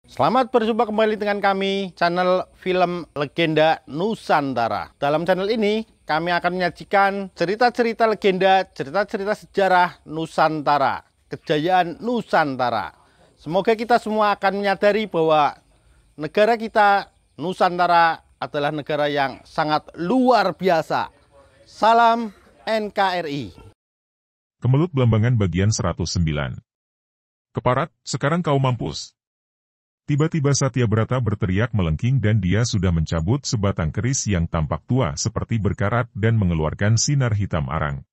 Selamat berjumpa kembali dengan kami, channel Film Legenda Nusantara. Dalam channel ini, kami akan menyajikan cerita-cerita legenda, cerita-cerita sejarah Nusantara, kejayaan Nusantara. Semoga kita semua akan menyadari bahwa negara kita, Nusantara, adalah negara yang sangat luar biasa. Salam NKRI. Kemelut Belambangan bagian 109. Keparat, sekarang kau mampus. Tiba-tiba Satyabrata berteriak melengking dan dia sudah mencabut sebatang keris yang tampak tua seperti berkarat dan mengeluarkan sinar hitam arang.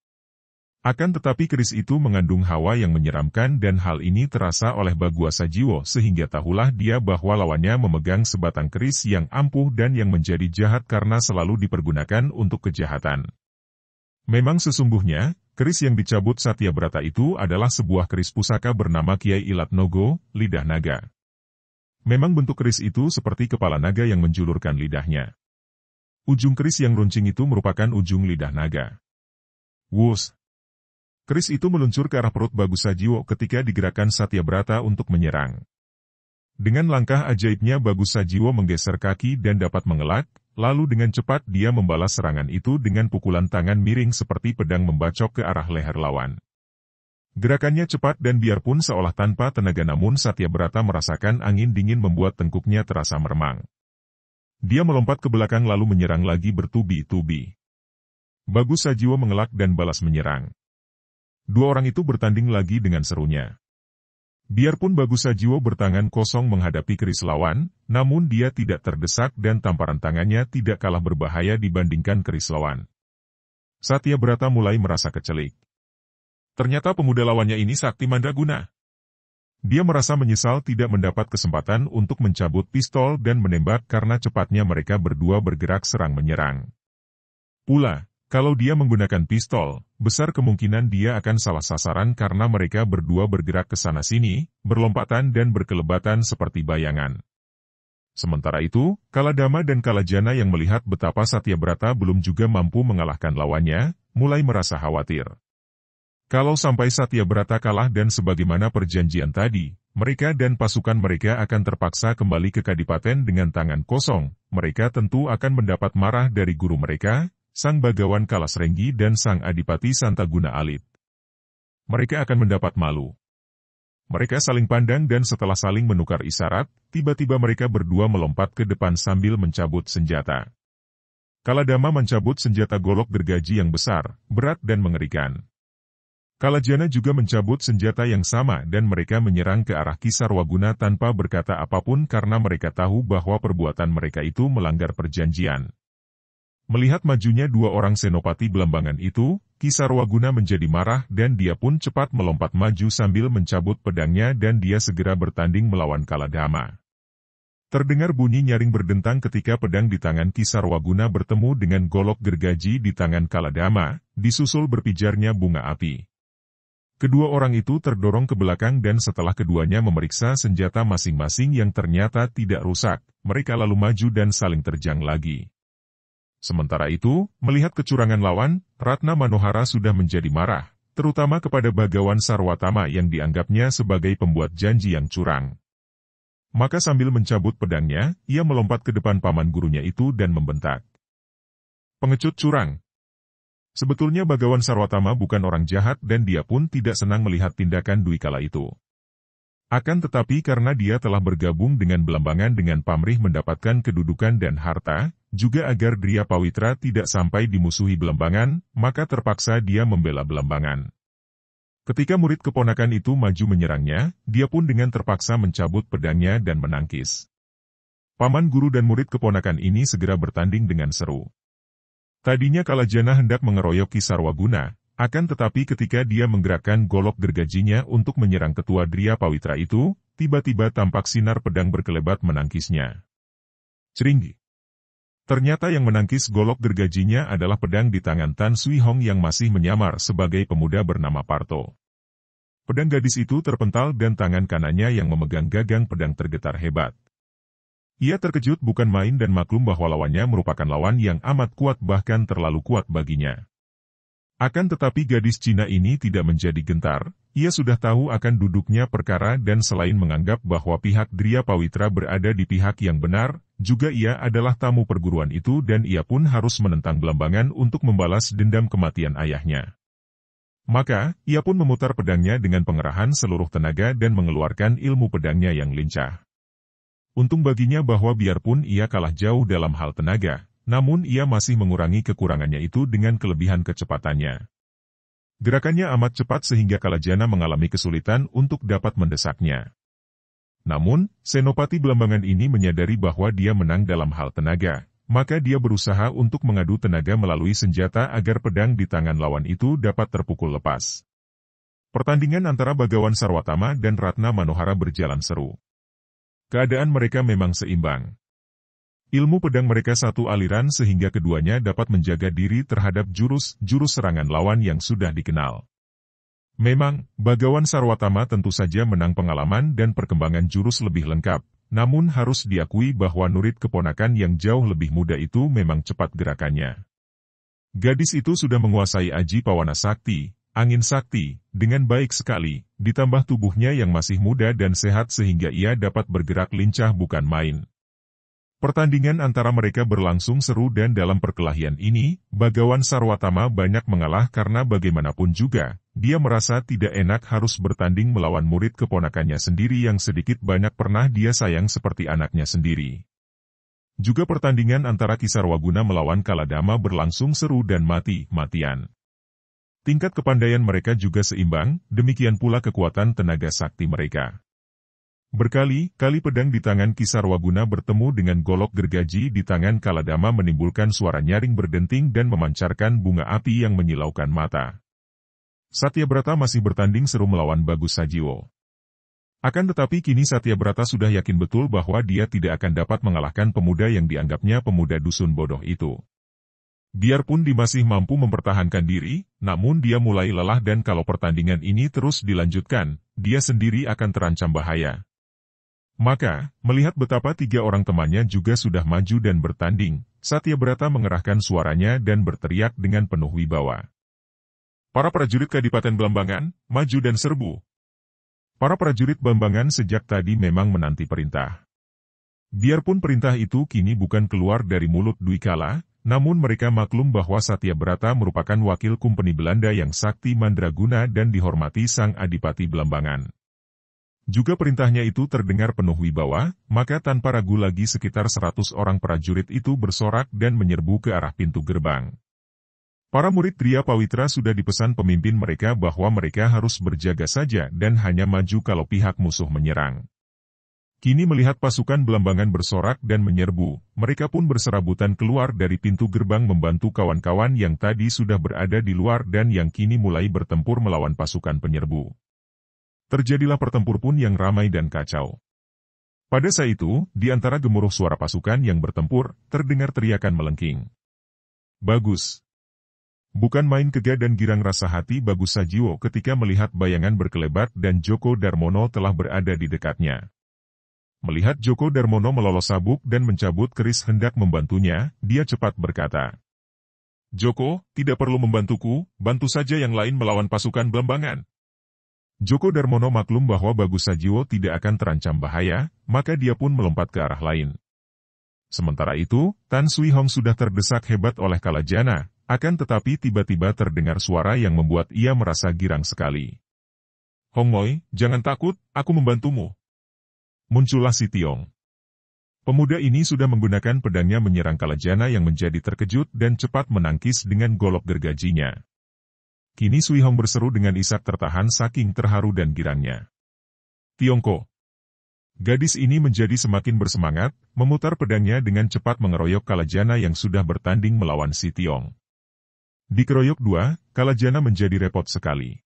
Akan tetapi keris itu mengandung hawa yang menyeramkan dan hal ini terasa oleh Bagua Sajiwo sehingga tahulah dia bahwa lawannya memegang sebatang keris yang ampuh dan yang menjadi jahat karena selalu dipergunakan untuk kejahatan. Memang sesungguhnya, keris yang dicabut Satyabrata itu adalah sebuah keris pusaka bernama Kiai Ilatnogo, lidah naga. Memang bentuk keris itu seperti kepala naga yang menjulurkan lidahnya. Ujung keris yang runcing itu merupakan ujung lidah naga. Wus! Keris itu meluncur ke arah perut Bagus Sajiwo ketika digerakkan Satyabrata untuk menyerang. Dengan langkah ajaibnya Bagus Sajiwo menggeser kaki dan dapat mengelak, lalu dengan cepat dia membalas serangan itu dengan pukulan tangan miring seperti pedang membacok ke arah leher lawan. Gerakannya cepat dan biarpun seolah tanpa tenaga namun Satyabrata merasakan angin dingin membuat tengkuknya terasa meremang. Dia melompat ke belakang lalu menyerang lagi bertubi-tubi. Bagus Sajiwo mengelak dan balas menyerang. Dua orang itu bertanding lagi dengan serunya. Biarpun Bagus Sajiwo bertangan kosong menghadapi keris lawan, namun dia tidak terdesak dan tamparan tangannya tidak kalah berbahaya dibandingkan keris lawan. Satyabrata mulai merasa kecelik. Ternyata pemuda lawannya ini sakti mandraguna. Dia merasa menyesal tidak mendapat kesempatan untuk mencabut pistol dan menembak karena cepatnya mereka berdua bergerak serang menyerang. Pula, kalau dia menggunakan pistol, besar kemungkinan dia akan salah sasaran karena mereka berdua bergerak ke sana-sini, berlompatan dan berkelebatan seperti bayangan. Sementara itu, Kaladama dan Kalajana yang melihat betapa Satyabrata belum juga mampu mengalahkan lawannya, mulai merasa khawatir. Kalau sampai Satyabrata kalah dan sebagaimana perjanjian tadi, mereka dan pasukan mereka akan terpaksa kembali ke Kadipaten dengan tangan kosong, mereka tentu akan mendapat marah dari guru mereka, Sang Bagawan Kalasrenggi dan Sang Adipati Santaguna Alit. Mereka akan mendapat malu. Mereka saling pandang dan setelah saling menukar isyarat, tiba-tiba mereka berdua melompat ke depan sambil mencabut senjata. Kaladama mencabut senjata golok gergaji yang besar, berat dan mengerikan. Kalajana juga mencabut senjata yang sama dan mereka menyerang ke arah Kisarwaguna tanpa berkata apapun karena mereka tahu bahwa perbuatan mereka itu melanggar perjanjian. Melihat majunya dua orang senopati Belambangan itu, Kisarwaguna menjadi marah dan dia pun cepat melompat maju sambil mencabut pedangnya dan dia segera bertanding melawan Kaladama. Terdengar bunyi nyaring berdentang ketika pedang di tangan Kisarwaguna bertemu dengan golok gergaji di tangan Kaladama, disusul berpijarnya bunga api. Kedua orang itu terdorong ke belakang dan setelah keduanya memeriksa senjata masing-masing yang ternyata tidak rusak, mereka lalu maju dan saling terjang lagi. Sementara itu, melihat kecurangan lawan, Ratna Manohara sudah menjadi marah, terutama kepada Bagawan Sarwatama yang dianggapnya sebagai pembuat janji yang curang. Maka sambil mencabut pedangnya, ia melompat ke depan paman gurunya itu dan membentak. Pengecut curang! Sebetulnya Bagawan Sarwatama bukan orang jahat dan dia pun tidak senang melihat tindakan Dwi kala itu. Akan tetapi karena dia telah bergabung dengan Belambangan dengan pamrih mendapatkan kedudukan dan harta, juga agar Dria Pawitra tidak sampai dimusuhi Belambangan, maka terpaksa dia membela Belambangan. Ketika murid keponakan itu maju menyerangnya, dia pun dengan terpaksa mencabut pedangnya dan menangkis. Paman guru dan murid keponakan ini segera bertanding dengan seru. Tadinya Kalajana hendak mengeroyok Kisarwaguna, akan tetapi ketika dia menggerakkan golok gergajinya untuk menyerang ketua Dria Pawitra itu, tiba-tiba tampak sinar pedang berkelebat menangkisnya. Ceringgi! Ternyata yang menangkis golok gergajinya adalah pedang di tangan Tan Sui Hong yang masih menyamar sebagai pemuda bernama Parto. Pedang gadis itu terpental dan tangan kanannya yang memegang gagang pedang tergetar hebat. Ia terkejut bukan main dan maklum bahwa lawannya merupakan lawan yang amat kuat bahkan terlalu kuat baginya. Akan tetapi gadis Cina ini tidak menjadi gentar, ia sudah tahu akan duduknya perkara dan selain menganggap bahwa pihak Dria Pawitra berada di pihak yang benar, juga ia adalah tamu perguruan itu dan ia pun harus menentang Belambangan untuk membalas dendam kematian ayahnya. Maka, ia pun memutar pedangnya dengan pengerahan seluruh tenaga dan mengeluarkan ilmu pedangnya yang lincah. Untung baginya bahwa biarpun ia kalah jauh dalam hal tenaga, namun ia masih mengurangi kekurangannya itu dengan kelebihan kecepatannya. Gerakannya amat cepat sehingga Kalajana mengalami kesulitan untuk dapat mendesaknya. Namun, Senopati Belambangan ini menyadari bahwa dia menang dalam hal tenaga. Maka dia berusaha untuk mengadu tenaga melalui senjata agar pedang di tangan lawan itu dapat terpukul lepas. Pertandingan antara Bagawan Sarwatama dan Ratna Manohara berjalan seru. Keadaan mereka memang seimbang. Ilmu pedang mereka satu aliran sehingga keduanya dapat menjaga diri terhadap jurus-jurus serangan lawan yang sudah dikenal. Memang, Bagawan Sarwatama tentu saja menang pengalaman dan perkembangan jurus lebih lengkap. Namun harus diakui bahwa Nurit keponakan yang jauh lebih muda itu memang cepat gerakannya. Gadis itu sudah menguasai Aji Pawana Sakti, angin sakti, dengan baik sekali, ditambah tubuhnya yang masih muda dan sehat sehingga ia dapat bergerak lincah bukan main. Pertandingan antara mereka berlangsung seru dan dalam perkelahian ini, Bagawan Sarwatama banyak mengalah karena bagaimanapun juga, dia merasa tidak enak harus bertanding melawan murid keponakannya sendiri yang sedikit banyak pernah dia sayang seperti anaknya sendiri. Juga pertandingan antara Kisarwaguna melawan Kaladama berlangsung seru dan mati-matian. Tingkat kepandaian mereka juga seimbang, demikian pula kekuatan tenaga sakti mereka. Berkali-kali pedang di tangan Kisarwaguna bertemu dengan golok gergaji di tangan Kaladama menimbulkan suara nyaring berdenting dan memancarkan bunga api yang menyilaukan mata. Satyabrata masih bertanding seru melawan Bagus Sajiwo. Akan tetapi kini Satyabrata sudah yakin betul bahwa dia tidak akan dapat mengalahkan pemuda yang dianggapnya pemuda dusun bodoh itu. Biarpun dia masih mampu mempertahankan diri, namun dia mulai lelah dan kalau pertandingan ini terus dilanjutkan, dia sendiri akan terancam bahaya. Maka, melihat betapa tiga orang temannya juga sudah maju dan bertanding, Satyabrata mengerahkan suaranya dan berteriak dengan penuh wibawa. Para prajurit Kadipaten Belambangan, maju dan serbu. Para prajurit Belambangan sejak tadi memang menanti perintah. Biarpun perintah itu kini bukan keluar dari mulut Dwi Kala, namun mereka maklum bahwa Satyabrata merupakan wakil kumpeni Belanda yang sakti mandraguna dan dihormati Sang Adipati Belambangan. Juga perintahnya itu terdengar penuh wibawa, maka tanpa ragu lagi sekitar 100 orang prajurit itu bersorak dan menyerbu ke arah pintu gerbang. Para murid Dria Pawitra sudah dipesan pemimpin mereka bahwa mereka harus berjaga saja dan hanya maju kalau pihak musuh menyerang. Kini melihat pasukan Belambangan bersorak dan menyerbu, mereka pun berserabutan keluar dari pintu gerbang membantu kawan-kawan yang tadi sudah berada di luar dan yang kini mulai bertempur melawan pasukan penyerbu. Terjadilah pertempur pun yang ramai dan kacau. Pada saat itu, di antara gemuruh suara pasukan yang bertempur, terdengar teriakan melengking. Bagus! Bukan main kega dan girang rasa hati Bagus Sajiwo ketika melihat bayangan berkelebat dan Joko Darmono telah berada di dekatnya. Melihat Joko Darmono melolos sabuk dan mencabut keris hendak membantunya, dia cepat berkata, Joko, tidak perlu membantuku, bantu saja yang lain melawan pasukan Belambangan. Joko Darmono maklum bahwa Bagus Sajiwo tidak akan terancam bahaya, maka dia pun melompat ke arah lain. Sementara itu, Tan Sui Hong sudah terdesak hebat oleh Kalajana, akan tetapi tiba-tiba terdengar suara yang membuat ia merasa girang sekali. Hong Moi, jangan takut, aku membantumu. Muncullah Si Tiong. Pemuda ini sudah menggunakan pedangnya menyerang Kalajana yang menjadi terkejut dan cepat menangkis dengan golok gergajinya. Kini Sui Hong berseru dengan isak tertahan saking terharu dan girangnya. Tiongko. Gadis ini menjadi semakin bersemangat, memutar pedangnya dengan cepat mengeroyok Kalajana yang sudah bertanding melawan Si Tiong. Dikeroyok dua, Kalajana menjadi repot sekali.